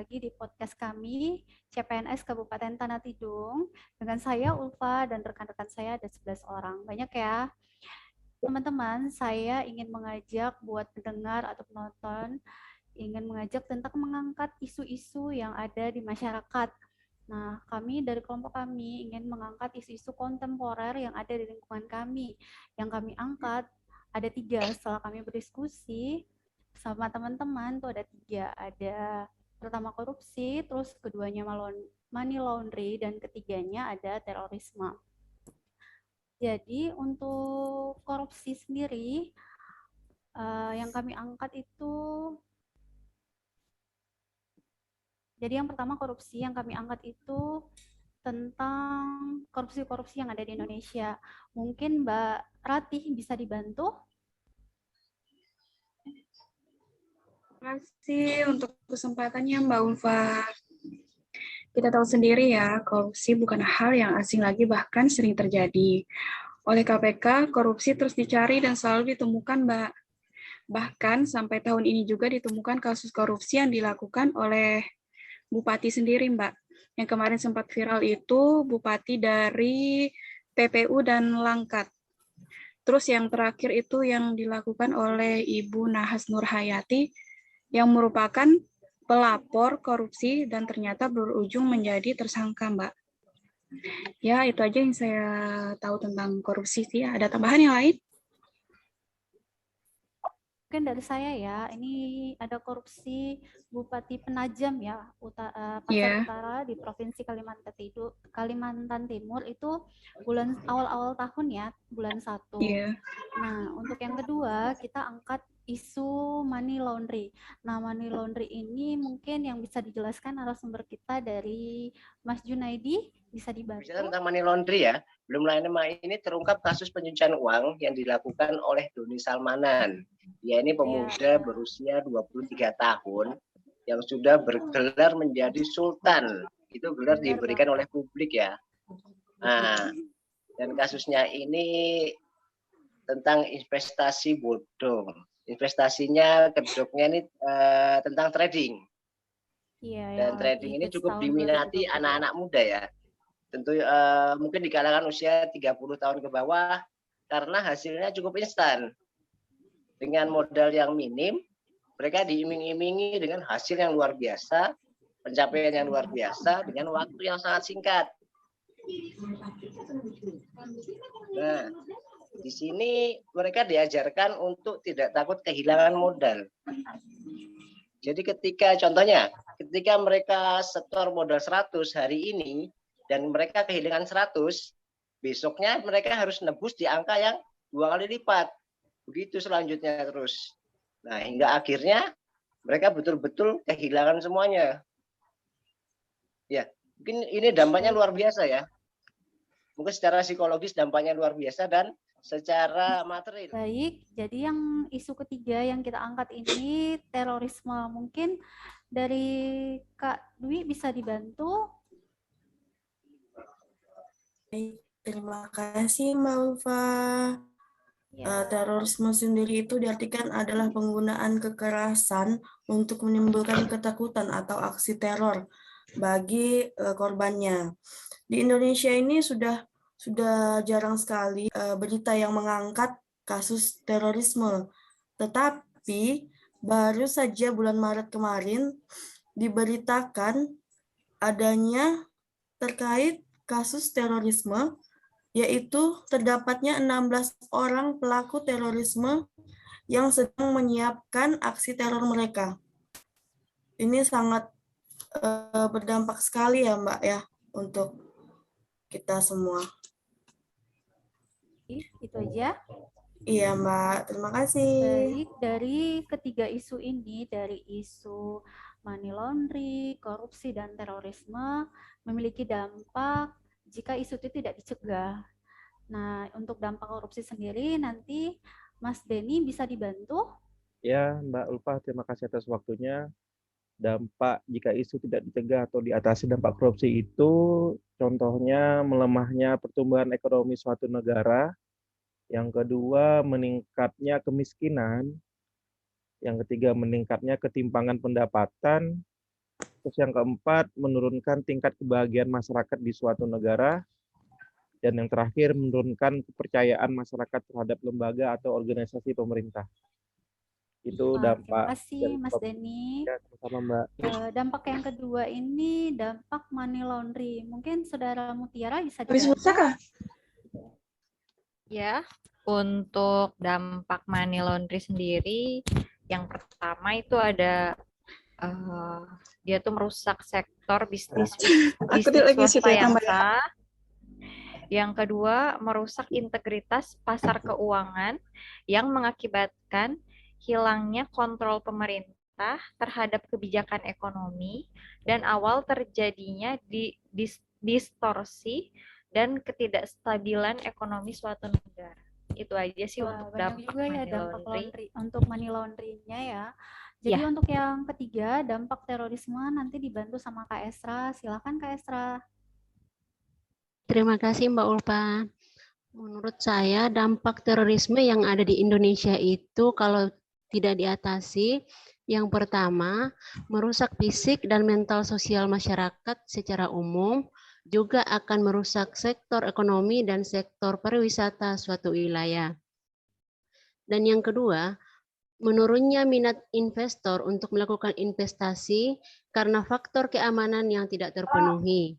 lagi di podcast kami, CPNS Kabupaten Tanah Tidung. Dengan saya, Ulfa, dan rekan-rekan saya ada 11 orang. Banyak ya. Teman-teman, saya ingin mengajak buat pendengar atau penonton, ingin mengajak tentang mengangkat isu-isu yang ada di masyarakat. Nah, kami dari kelompok kami ingin mengangkat isu-isu kontemporer yang ada di lingkungan kami. Yang kami angkat ada 3 setelah kami berdiskusi sama teman-teman tuh ada 3. Ada pertama korupsi, terus keduanya money laundry, dan ketiganya ada terorisme. Jadi untuk korupsi sendiri yang kami angkat itu, jadi yang pertama korupsi yang kami angkat itu tentang korupsi-korupsi yang ada di Indonesia. Mungkin Mbak Ratih bisa dibantu? Terima kasih untuk kesempatannya Mbak Ulfa. Kita tahu sendiri ya, korupsi bukan hal yang asing lagi, bahkan sering terjadi. Oleh KPK, korupsi terus dicari dan selalu ditemukan, Mbak. Bahkan sampai tahun ini juga ditemukan kasus korupsi yang dilakukan oleh Bupati sendiri, Mbak. Yang kemarin sempat viral itu Bupati dari PPU dan Langkat. Terus yang terakhir itu yang dilakukan oleh Ibu Nahas Nurhayati yang merupakan pelapor korupsi dan ternyata berujung menjadi tersangka, Mbak. Ya, itu aja yang saya tahu tentang korupsi sih. Ada tambahan yang lain? Mungkin dari saya ya, ini ada korupsi Bupati Penajam ya, Pasar Utara di Provinsi Kalimantan Timur itu bulan awal-awal tahun ya, bulan 1. Nah, untuk yang kedua kita angkat isu money laundry. Nah, money laundry ini mungkin yang bisa dijelaskan narasumber kita dari Mas Junaidi, bisa dibantu. Bicara tentang money laundry ya, belum lama ini terungkap kasus pencucian uang yang dilakukan oleh Doni Salmanan. Dia ini pemuda berusia 23 tahun yang sudah bergelar menjadi sultan. Itu gelar diberikan oleh publik ya. Nah, dan kasusnya ini tentang investasi bodong. Investasinya kedoknya ini tentang trading. Dan trading ini cukup diminati anak-anak muda ya. Tentu mungkin di kalangan usia 30 tahun ke bawah karena hasilnya cukup instan. Dengan modal yang minim, mereka diiming-imingi dengan hasil yang luar biasa, pencapaian yang luar biasa dengan waktu yang sangat singkat. Nah, di sini mereka diajarkan untuk tidak takut kehilangan modal. Jadi contohnya, ketika mereka setor modal 100 hari ini, dan mereka kehilangan 100, besoknya mereka harus nebus di angka yang 2 kali lipat. Begitu selanjutnya terus. Nah, hingga akhirnya mereka betul-betul kehilangan semuanya. Ya, mungkin ini dampaknya luar biasa ya. Mungkin secara psikologis dampaknya luar biasa dan secara material. Baik, jadi yang isu ketiga yang kita angkat ini terorisme. Mungkin dari Kak Dwi bisa dibantu? Terima kasih Mbak Ulfa. Terorisme sendiri itu diartikan adalah penggunaan kekerasan untuk menimbulkan ketakutan atau aksi teror bagi korbannya. Di Indonesia ini sudah jarang sekali berita yang mengangkat kasus terorisme. Tetapi baru saja bulan Maret kemarin diberitakan adanya terkait kasus terorisme, yaitu terdapatnya 16 orang pelaku terorisme yang sedang menyiapkan aksi teror mereka. Ini sangat berdampak sekali ya Mbak ya untuk kita semua. Itu aja. Iya Mbak, terima kasih. Baik, dari ketiga isu ini, dari isu money laundry, korupsi, dan terorisme memiliki dampak jika isu itu tidak dicegah. Nah, untuk dampak korupsi sendiri nanti Mas Denny bisa dibantu? Ya, Mbak Ulfa, terima kasih atas waktunya. Dampak jika isu tidak dicegah atau diatasi dampak korupsi itu contohnya melemahnya pertumbuhan ekonomi suatu negara, yang kedua meningkatnya kemiskinan, yang ketiga meningkatnya ketimpangan pendapatan, Terus yang keempat, menurunkan tingkat kebahagiaan masyarakat di suatu negara. Dan yang terakhir, menurunkan kepercayaan masyarakat terhadap lembaga atau organisasi pemerintah. Itu Terima dampak kasih dari Mas korupsi. Denny. Ya, sama Mbak. Dampak yang kedua ini dampak money laundry. Mungkin Saudara Mutiara bisa Habis dibantu. pulsa kah? Ya, untuk dampak money laundry sendiri, yang pertama itu ada dia tuh merusak sektor bisnis Aku lagi situ swasta ya yang tambah ya. sah. Yang kedua, merusak integritas pasar keuangan yang mengakibatkan hilangnya kontrol pemerintah terhadap kebijakan ekonomi dan awal terjadinya distorsi dan ketidakstabilan ekonomi suatu negara. Itu aja sih Wah, untuk banyak dampak juga ya money dampak laundry. untuk money laundry-nya ya. Jadi Ya. untuk yang ketiga, dampak terorisme nanti dibantu sama Kak Esra. Silakan Kak Esra. Terima kasih Mbak Ulfa. Menurut saya dampak terorisme yang ada di Indonesia itu kalau tidak diatasi, yang pertama merusak fisik dan mental sosial masyarakat secara umum, juga akan merusak sektor ekonomi dan sektor pariwisata suatu wilayah. Dan yang kedua, menurunnya minat investor untuk melakukan investasi karena faktor keamanan yang tidak terpenuhi.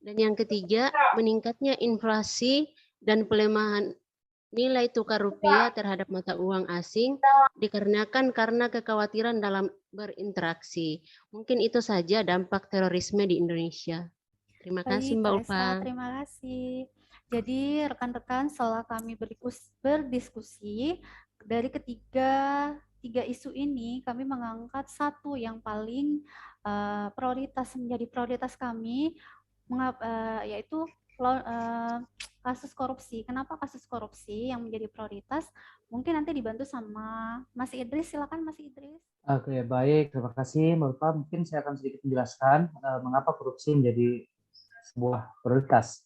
Dan yang ketiga, meningkatnya inflasi dan pelemahan nilai tukar rupiah terhadap mata uang asing dikarenakan karena kekhawatiran dalam berinteraksi. Mungkin itu saja dampak terorisme di Indonesia. Terima kasih Baik, Mbak Kak Ulfa. Esra, terima kasih. Jadi rekan-rekan setelah kami berdiskusi dari tiga isu ini, kami mengangkat satu yang paling menjadi prioritas kami, yaitu kasus korupsi. Kenapa kasus korupsi yang menjadi prioritas? Mungkin nanti dibantu sama Mas Idris. Silakan Mas Idris. Oke, baik. Terima kasih Mbak Ulfa. Mungkin saya akan sedikit menjelaskan mengapa korupsi menjadi sebuah prioritas.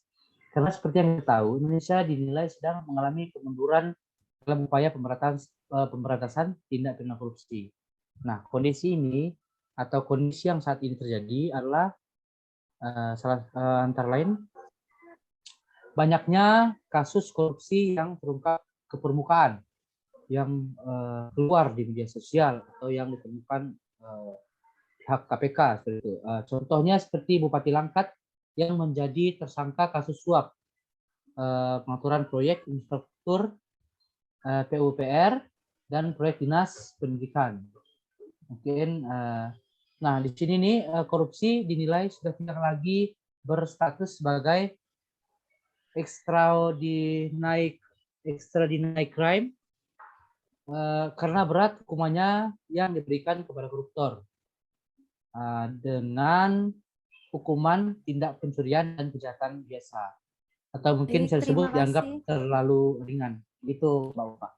Karena seperti yang kita tahu, Indonesia dinilai sedang mengalami kemunduran dalam upaya pemberantasan tindak pidana korupsi. Nah, kondisi ini atau kondisi yang saat ini terjadi adalah antara lain banyaknya kasus korupsi yang terungkap ke permukaan, yang keluar di media sosial atau yang ditemukan pihak KPK seperti itu. Contohnya seperti Bupati Langkat yang menjadi tersangka kasus suap pengaturan proyek infrastruktur PUPR dan proyek dinas pendidikan. Mungkin nah di sini nih korupsi dinilai sudah tidak lagi berstatus sebagai extraordinary crime karena berat hukumannya yang diberikan kepada koruptor dengan hukuman tindak pencurian dan kejahatan biasa atau mungkin Baik, saya sebut dianggap kasih. terlalu ringan. Itu Mbak Ulfa.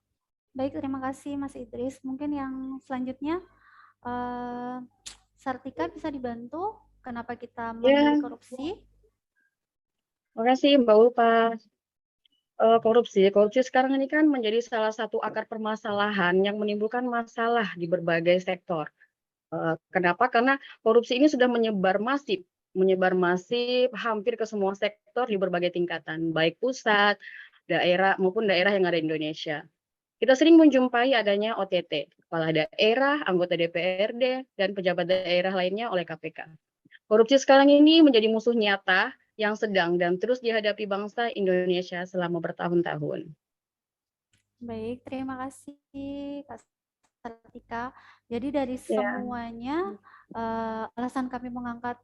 Baik, terima kasih Mas Idris. Mungkin yang selanjutnya Sartika bisa dibantu. Kenapa kita memilih korupsi? Terima kasih Mbak Ulfa. Korupsi sekarang ini kan menjadi salah satu akar permasalahan yang menimbulkan masalah di berbagai sektor. Kenapa? Karena korupsi ini sudah menyebar masif hampir ke semua sektor di berbagai tingkatan, baik pusat, daerah maupun daerah yang ada di Indonesia. Kita sering menjumpai adanya OTT, kepala daerah, anggota DPRD, dan pejabat daerah lainnya oleh KPK. Korupsi sekarang ini menjadi musuh nyata yang sedang dan terus dihadapi bangsa Indonesia selama bertahun-tahun. Baik, terima kasih Kak Sartika. Jadi dari semuanya alasan kami mengangkat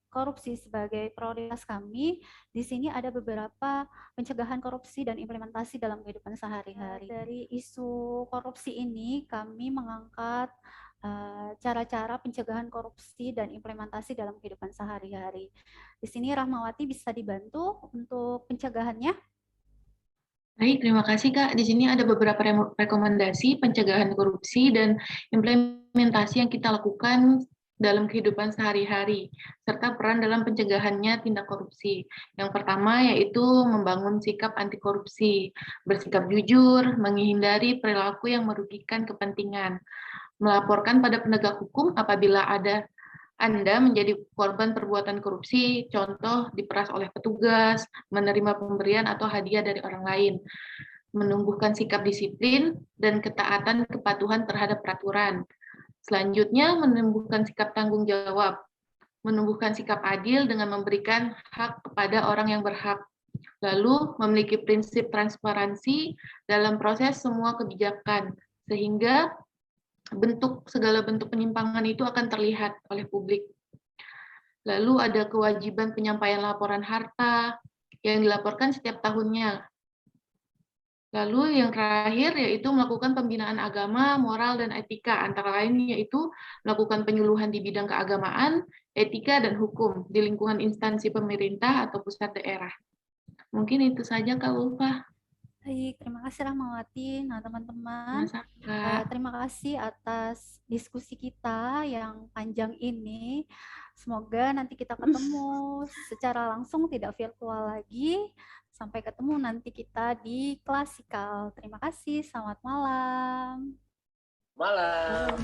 korupsi sebagai prioritas kami, di sini ada beberapa pencegahan korupsi dan implementasi dalam kehidupan sehari-hari. Dari isu korupsi ini kami mengangkat cara-cara pencegahan korupsi dan implementasi dalam kehidupan sehari-hari. Di sini Rahmawati bisa dibantu untuk pencegahannya. Baik, terima kasih Kak. Di sini ada beberapa rekomendasi pencegahan korupsi dan implementasi yang kita lakukan dalam kehidupan sehari-hari, serta peran dalam pencegahannya tindak korupsi. Yang pertama yaitu membangun sikap anti korupsi, bersikap jujur, menghindari perilaku yang merugikan kepentingan, melaporkan pada penegak hukum apabila ada Anda menjadi korban perbuatan korupsi, contoh diperas oleh petugas, menerima pemberian atau hadiah dari orang lain, menumbuhkan sikap disiplin dan ketaatan kepatuhan terhadap peraturan. Selanjutnya, menumbuhkan sikap tanggung jawab, menumbuhkan sikap adil dengan memberikan hak kepada orang yang berhak. Lalu, memiliki prinsip transparansi dalam proses semua kebijakan, sehingga segala bentuk penyimpangan itu akan terlihat oleh publik. Lalu ada kewajiban penyampaian laporan harta yang dilaporkan setiap tahunnya. Lalu yang terakhir yaitu melakukan pembinaan agama, moral, dan etika, antara lain yaitu melakukan penyuluhan di bidang keagamaan, etika, dan hukum di lingkungan instansi pemerintah atau pusat daerah. Mungkin itu saja Kak Ulfa. Baik, terima kasih Rahmawati. Nah, teman-teman, Sama-sama. terima kasih atas diskusi kita yang panjang ini. Semoga nanti kita ketemu secara langsung, tidak virtual lagi. Sampai ketemu nanti kita di klasikal. Terima kasih, selamat malam. Malam.